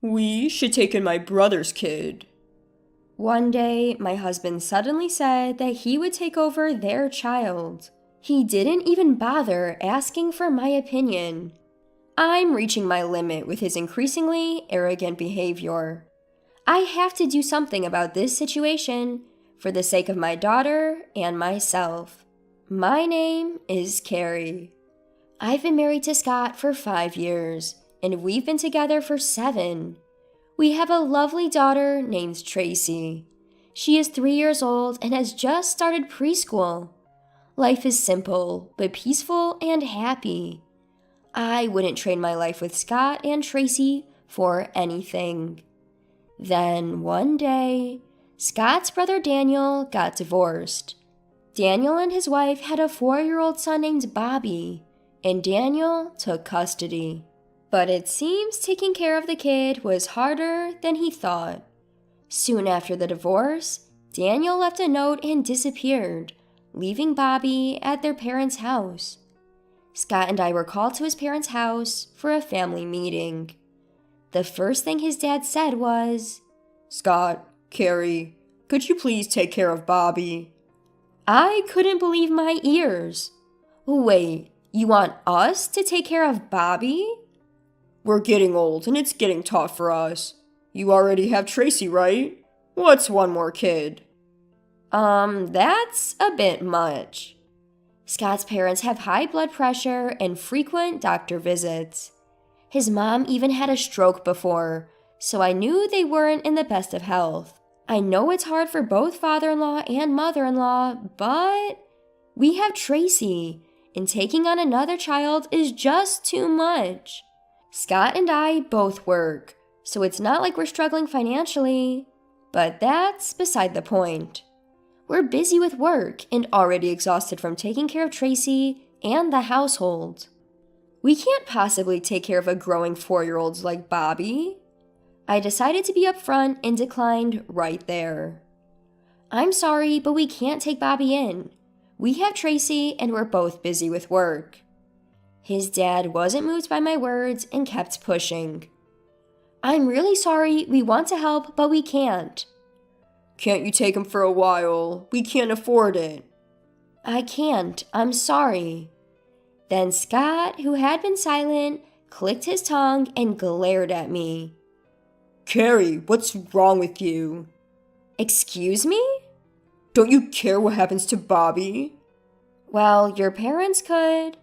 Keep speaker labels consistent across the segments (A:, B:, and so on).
A: We should take in my brother's kid.
B: One day, my husband suddenly said that he would take over their child. He didn't even bother asking for my opinion. I'm reaching my limit with his increasingly arrogant behavior. I have to do something about this situation for the sake of my daughter and myself. My name is Carrie. I've been married to Scott for 5 years, and we've been together for 7. We have a lovely daughter named Tracy. She is 3 years old and has just started preschool. Life is simple, but peaceful and happy. I wouldn't trade my life with Scott and Tracy for anything. Then one day, Scott's brother Daniel got divorced. Daniel and his wife had a 4-year-old son named Bobby, and Daniel took custody. But it seems taking care of the kid was harder than he thought. Soon after the divorce, Daniel left a note and disappeared, leaving Bobby at their parents' house. Scott and I were called to his parents' house for a family meeting. The first thing his dad said was,
A: Scott, Carrie, could you please take care of Bobby?
B: I couldn't believe my ears. Wait, you want us to take care of Bobby?
A: We're getting old and it's getting tough for us. You already have Tracy, right? What's one more kid?
B: That's a bit much. Scott's parents have high blood pressure and frequent doctor visits. His mom even had a stroke before, so I knew they weren't in the best of health. I know it's hard for both father-in-law and mother-in-law, but we have Tracy, and taking on another child is just too much. Scott and I both work, so it's not like we're struggling financially, but that's beside the point. We're busy with work and already exhausted from taking care of Tracy and the household. We can't possibly take care of a growing 4-year-old like Bobby. I decided to be upfront and declined right there. I'm sorry, but we can't take Bobby in. We have Tracy and we're both busy with work. His dad wasn't moved by my words and kept pushing. I'm really sorry, we want to help, but we can't.
A: Can't you take him for a while? We can't afford it.
B: I can't, I'm sorry. Then Scott, who had been silent, clicked his tongue and glared at me.
A: Carrie, what's wrong with you?
B: Excuse me?
A: Don't you care what happens to Bobby?
B: Well, your parents could.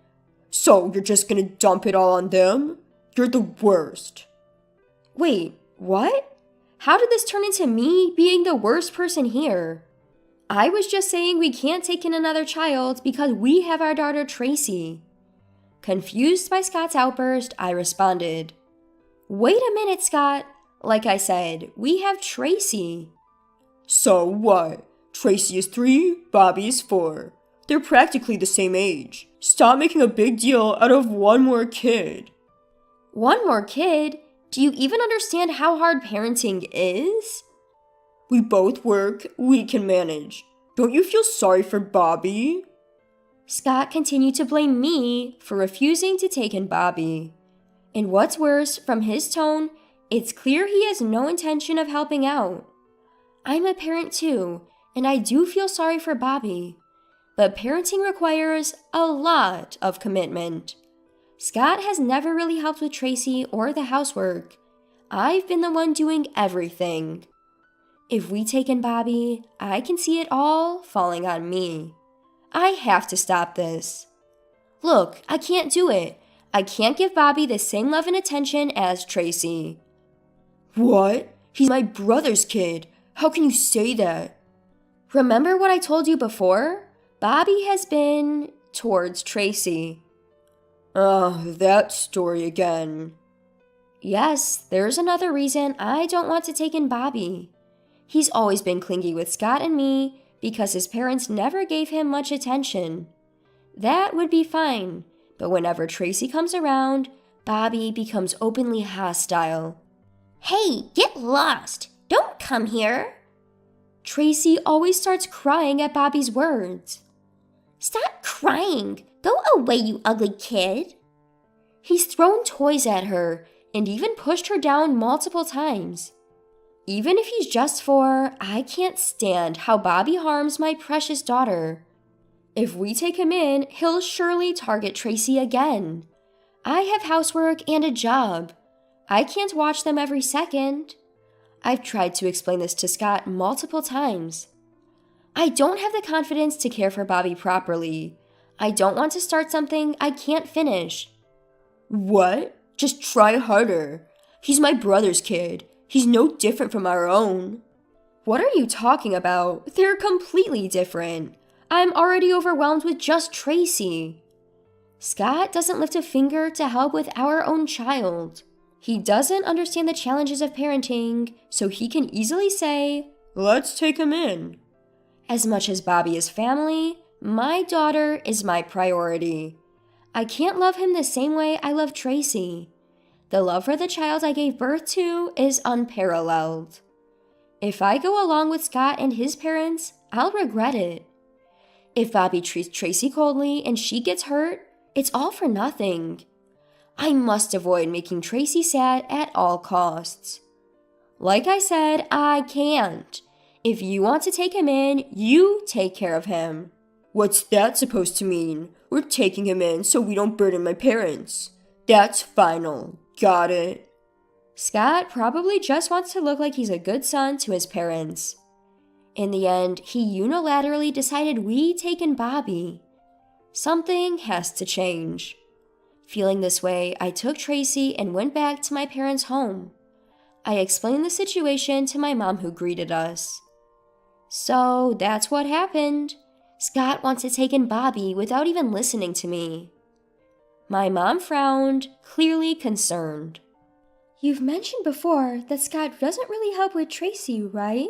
A: So you're just gonna dump it all on them? You're the worst.
B: Wait, what? How did this turn into me being the worst person here? I was just saying we can't take in another child because we have our daughter Tracy. Confused by Scott's outburst, I responded, Wait a minute, Scott. Like I said, we have Tracy.
A: So what? Tracy is 3, Bobby is 4. They're practically the same age. Stop making a big deal out of one more kid.
B: One more kid? Do you even understand how hard parenting is?
A: We both work, we can manage. Don't you feel sorry for Bobby?
B: Scott continued to blame me for refusing to take in Bobby. And what's worse, from his tone, it's clear he has no intention of helping out. I'm a parent too, and I do feel sorry for Bobby. But parenting requires a lot of commitment. Scott has never really helped with Tracy or the housework. I've been the one doing everything. If we take in Bobby, I can see it all falling on me. I have to stop this. Look, I can't do it. I can't give Bobby the same love and attention as Tracy.
A: What? He's my brother's kid. How can you say that?
B: Remember what I told you before? Bobby has been towards Tracy.
A: That story again.
B: Yes, there's another reason I don't want to take in Bobby. He's always been clingy with Scott and me because his parents never gave him much attention. That would be fine, but whenever Tracy comes around, Bobby becomes openly hostile. Hey, get lost! Don't come here! Tracy always starts crying at Bobby's words. Stop crying! Go away, you ugly kid! He's thrown toys at her, and even pushed her down multiple times. Even if he's just 4, I can't stand how Bobby harms my precious daughter. If we take him in, he'll surely target Tracy again. I have housework and a job. I can't watch them every second. I've tried to explain this to Scott multiple times. I don't have the confidence to care for Bobby properly. I don't want to start something I can't finish.
A: What? Just try harder. He's my brother's kid. He's no different from our own.
B: What are you talking about? They're completely different. I'm already overwhelmed with just Tracy. Scott doesn't lift a finger to help with our own child. He doesn't understand the challenges of parenting, so he can easily say,
A: "Let's take him in."
B: As much as Bobby is family, my daughter is my priority. I can't love him the same way I love Tracy. The love for the child I gave birth to is unparalleled. If I go along with Scott and his parents, I'll regret it. If Bobby treats Tracy coldly and she gets hurt, it's all for nothing. I must avoid making Tracy sad at all costs. Like I said, I can't. If you want to take him in, you take care of him.
A: What's that supposed to mean? We're taking him in so we don't burden my parents. That's final. Got it?
B: Scott probably just wants to look like he's a good son to his parents. In the end, he unilaterally decided we take in Bobby. Something has to change. Feeling this way, I took Tracy and went back to my parents' home. I explained the situation to my mom, who greeted us. So that's what happened. Scott wants to take in Bobby without even listening to me. My mom frowned, clearly concerned. You've mentioned before that Scott doesn't really help with Tracy, right?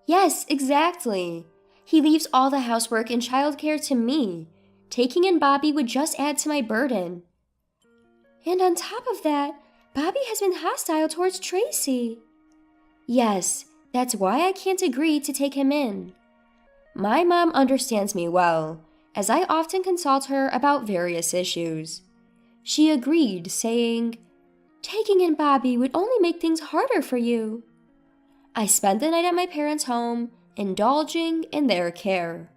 B: Yes, exactly. He leaves all the housework and childcare to me. Taking in Bobby would just add to my burden. And on top of that, Bobby has been hostile towards Tracy. Yes, that's why I can't agree to take him in. My mom understands me well, as I often consult her about various issues. She agreed, saying, "Taking in Bobby would only make things harder for you." I spent the night at my parents' home, indulging in their care.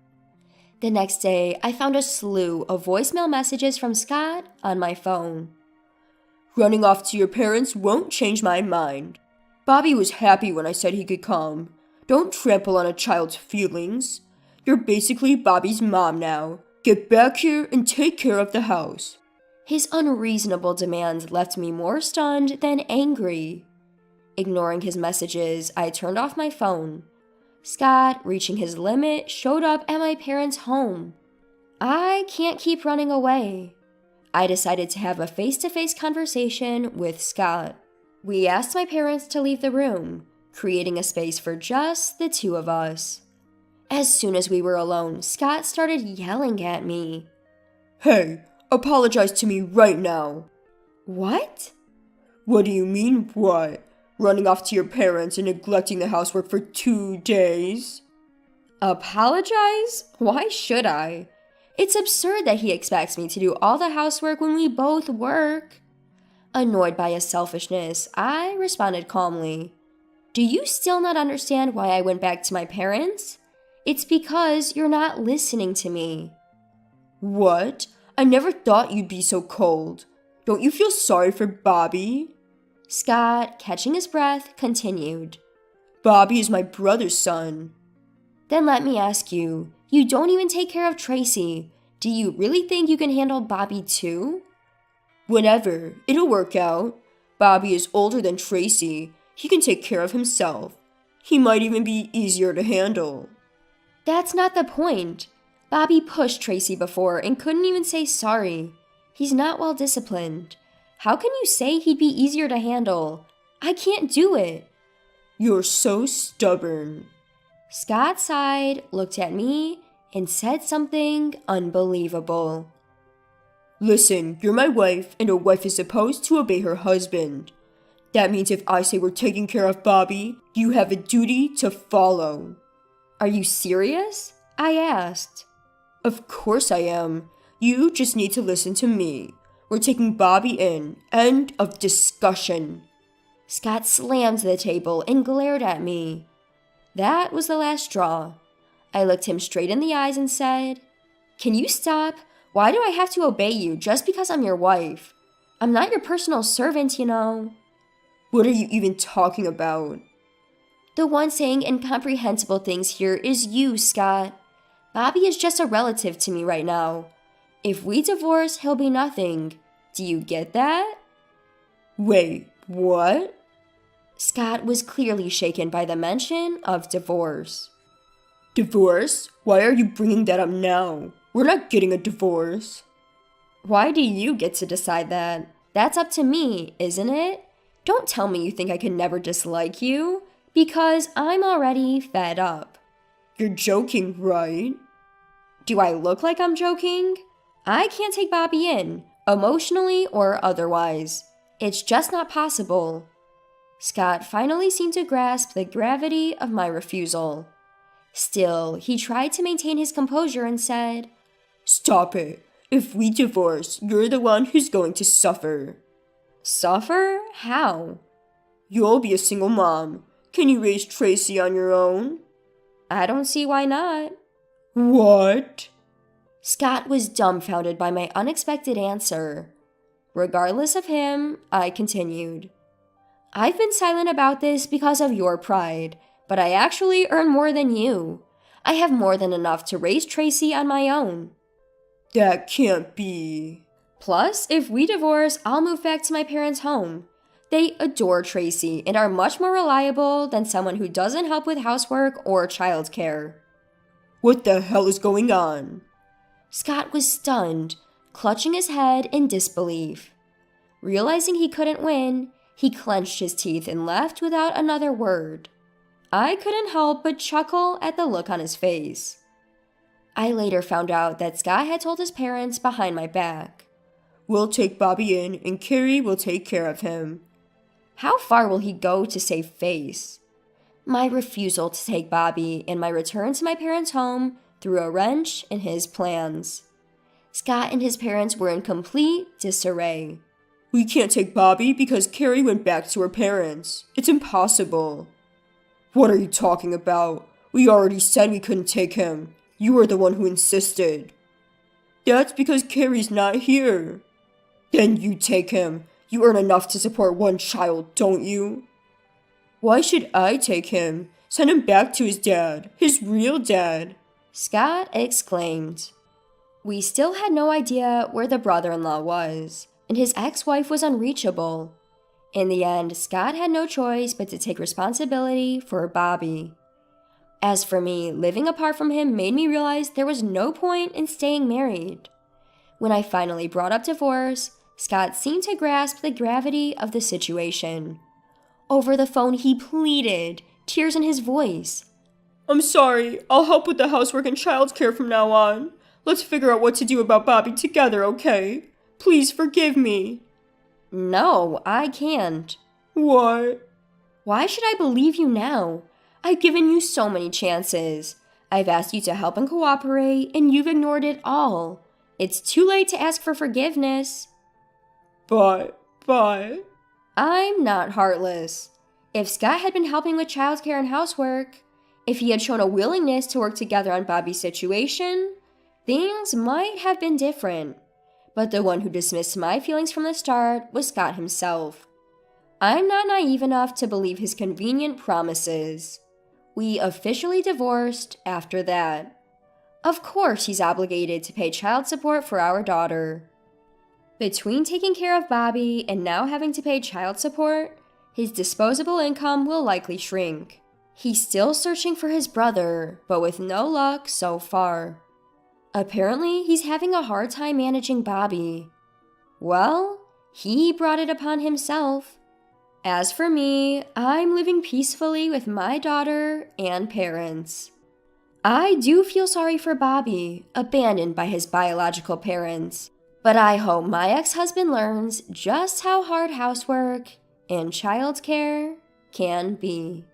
B: The next day, I found a slew of voicemail messages from Scott on my phone.
A: "Running off to your parents won't change my mind. Bobby was happy when I said he could come. Don't trample on a child's feelings. You're basically Bobby's mom now. Get back here and take care of the house."
B: His unreasonable demands left me more stunned than angry. Ignoring his messages, I turned off my phone. Scott, reaching his limit, showed up at my parents' home. I can't keep running away. I decided to have a face-to-face conversation with Scott. We asked my parents to leave the room, creating a space for just the two of us. As soon as we were alone, Scott started yelling at me.
A: "Hey, apologize to me right now."
B: What?
A: "What do you mean, what? Running off to your parents and neglecting the housework for 2 days?"
B: Apologize? Why should I? It's absurd that he expects me to do all the housework when we both work. Annoyed by his selfishness, I responded calmly. Do you still not understand why I went back to my parents? It's because you're not listening to me.
A: "What? I never thought you'd be so cold. Don't you feel sorry for Bobby?"
B: Scott, catching his breath, continued.
A: "Bobby is my brother's son."
B: Then let me ask you, you don't even take care of Tracy. Do you really think you can handle Bobby too?
A: "Whenever. It'll work out. Bobby is older than Tracy. He can take care of himself. He might even be easier to handle."
B: That's not the point. Bobby pushed Tracy before and couldn't even say sorry. He's not well disciplined. How can you say he'd be easier to handle? I can't do it.
A: "You're so stubborn."
B: Scott sighed, looked at me, and said something unbelievable.
A: "Listen, you're my wife, and a wife is supposed to obey her husband. That means if I say we're taking care of Bobby, you have a duty to follow."
B: Are you serious? I asked.
A: "Of course I am. You just need to listen to me. We're taking Bobby in. End of discussion.
B: Scott slammed the table and glared at me. That was the last straw. I looked him straight in the eyes and said, "Can you stop? Why do I have to obey you just because I'm your wife? I'm not your personal servant, you know."
A: What are you even talking about?
B: The one saying incomprehensible things here is you, Scott. Bobby is just a relative to me right now. If we divorce, he'll be nothing. Do you get that?
A: Wait, what?
B: Scott was clearly shaken by the mention of divorce.
A: Divorce? Why are you bringing that up now? We're not getting a divorce.
B: Why do you get to decide that? That's up to me, isn't it? Don't tell me you think I can never dislike you, because I'm already fed up.
A: You're joking, right?
B: Do I look like I'm joking? I can't take Bobby in, emotionally or otherwise. It's just not possible. Scott finally seemed to grasp the gravity of my refusal. Still, he tried to maintain his composure and said,
A: "Stop it. If we divorce, you're the one who's going to suffer."
B: "Suffer? How?"
A: "You'll be a single mom. Can you raise Tracy on your own?"
B: "I don't see why not."
A: "What?"
B: Scott was dumbfounded by my unexpected answer. Regardless of him, I continued. "I've been silent about this because of your pride, but I actually earn more than you. I have more than enough to raise Tracy on my own."
A: "That can't be."
B: "Plus, if we divorce, I'll move back to my parents' home. They adore Tracy and are much more reliable than someone who doesn't help with housework or childcare."
A: "What the hell is going on?"
B: Scott was stunned, clutching his head in disbelief. Realizing he couldn't win, he clenched his teeth and left without another word. I couldn't help but chuckle at the look on his face. I later found out that Scott had told his parents behind my back.
A: "We'll take Bobby in and Carrie will take care of him."
B: How far will he go to save face? My refusal to take Bobby and my return to my parents' home threw a wrench in his plans. Scott and his parents were in complete disarray.
A: "We can't take Bobby because Carrie went back to her parents. It's impossible." "What are you talking about? We already said we couldn't take him. You were the one who insisted." "That's because Carrie's not here." "Then you take him. You earn enough to support one child, don't you?" "Why should I take him? Send him back to his dad, his real dad,"
B: Scott exclaimed. We still had no idea where the brother-in-law was, and his ex-wife was unreachable. In the end, Scott had no choice but to take responsibility for Bobby. As for me, living apart from him made me realize there was no point in staying married. When I finally brought up divorce, Scott seemed to grasp the gravity of the situation. Over the phone, he pleaded, tears in his voice.
A: "I'm sorry. I'll help with the housework and childcare from now on. Let's figure out what to do about Bobby together, okay? Please forgive me."
B: "No, I can't."
A: "What?"
B: "Why should I believe you now? I've given you so many chances. I've asked you to help and cooperate, and you've ignored it all. It's too late to ask for forgiveness."
A: But.
B: I'm not heartless. If Scott had been helping with childcare and housework, if he had shown a willingness to work together on Bobby's situation, things might have been different. But the one who dismissed my feelings from the start was Scott himself. I'm not naive enough to believe his convenient promises. We officially divorced after that. Of course he's obligated to pay child support for our daughter. Between taking care of Bobby and now having to pay child support, his disposable income will likely shrink. He's still searching for his brother, but with no luck so far. Apparently, he's having a hard time managing Bobby. Well, he brought it upon himself. As for me, I'm living peacefully with my daughter and parents. I do feel sorry for Bobby, abandoned by his biological parents, but I hope my ex-husband learns just how hard housework and childcare can be.